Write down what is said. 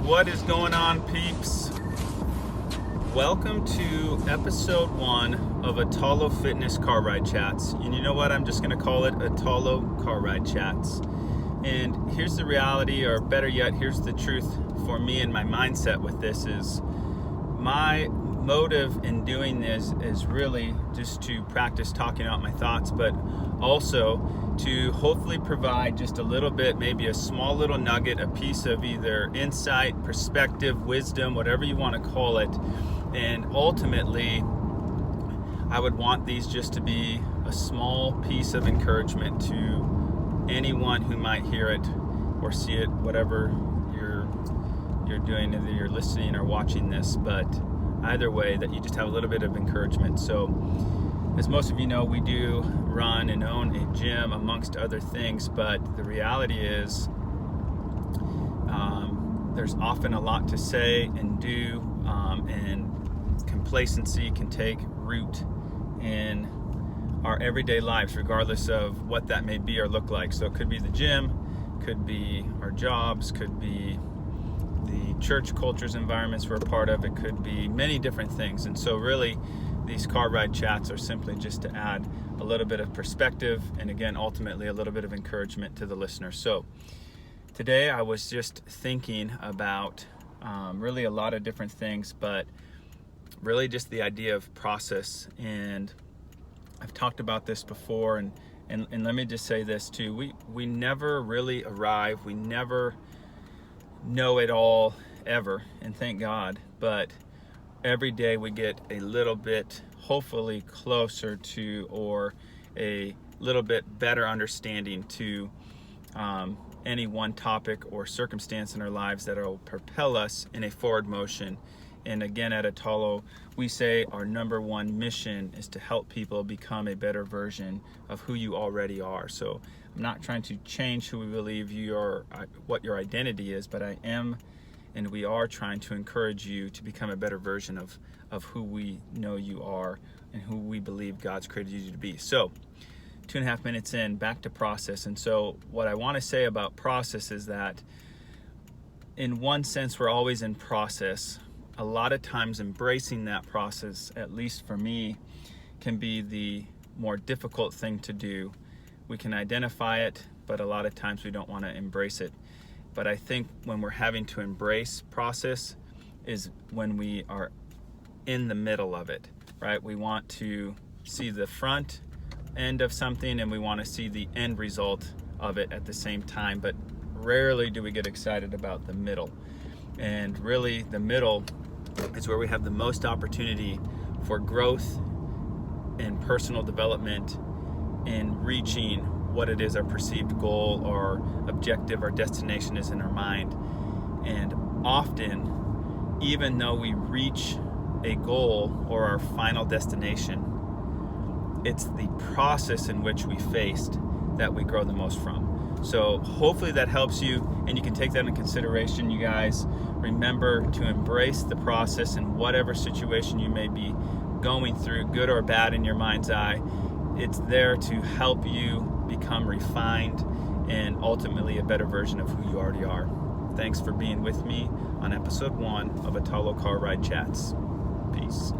What is going on, peeps? Welcome to episode 1 of Attollo Fitness Car Ride Chats. And you know what? I'm just going to call it Attollo Car Ride Chats. And here's the reality, or better yet, here's the truth for me and my mindset with this is my motive in doing this is really just to practice talking out my thoughts, but also to hopefully provide just a little bit, maybe a small little nugget, a piece of either insight, perspective, wisdom, whatever you want to call it. And ultimately, I would want these just to be a small piece of encouragement to anyone who might hear it or see it, whatever you're doing, either you're listening or watching this, but either way, that you just have a little bit of encouragement. So as most of you know, we do run and own a gym amongst other things, but the reality is there's often a lot to say and do, and complacency can take root in our everyday lives, regardless of what that may be or look like. So it could be the gym, could be our jobs, could be the church cultures, environments we're a part of, it could be many different things. And so really, these car ride chats are simply just to add a little bit of perspective and, again, ultimately a little bit of encouragement to the listener. So today I was just thinking about really a lot of different things, but really just the idea of process. And I've talked about this before, and let me just say this too. We never really arrive. We never know it all ever, and thank God. But every day we get a little bit, hopefully, closer to, or a little bit better understanding to any one topic or circumstance in our lives that will propel us in a forward motion. And again, at Attollo, we say our number one mission is to help people become a better version of who you already are. So I'm not trying to change who we believe you are, what your identity is, but I am, and we are trying to encourage you to become a better version of who we know you are and who we believe God's created you to be. So 2.5 minutes in, back to process. And so what I want to say about process is that in one sense, we're always in process. A lot of times embracing that process, at least for me, can be the more difficult thing to do. We can identify it, but a lot of times we don't want to embrace it. But I think when we're having to embrace process is when we are in the middle of it, right? We want to see the front end of something and we want to see the end result of it at the same time, but rarely do we get excited about the middle. And really, the middle is where we have the most opportunity for growth and personal development in reaching what it is our perceived goal or objective or destination is in our mind. And often, even though we reach a goal or our final destination, it's the process in which we faced that we grow the most from. So hopefully that helps you, and you can take that into consideration. You guys, remember to embrace the process in whatever situation you may be going through, good or bad in your mind's eye. It's there to help you become refined and ultimately a better version of who you already are. Thanks for being with me on episode 1 of Attollo Car Ride Chats. Peace.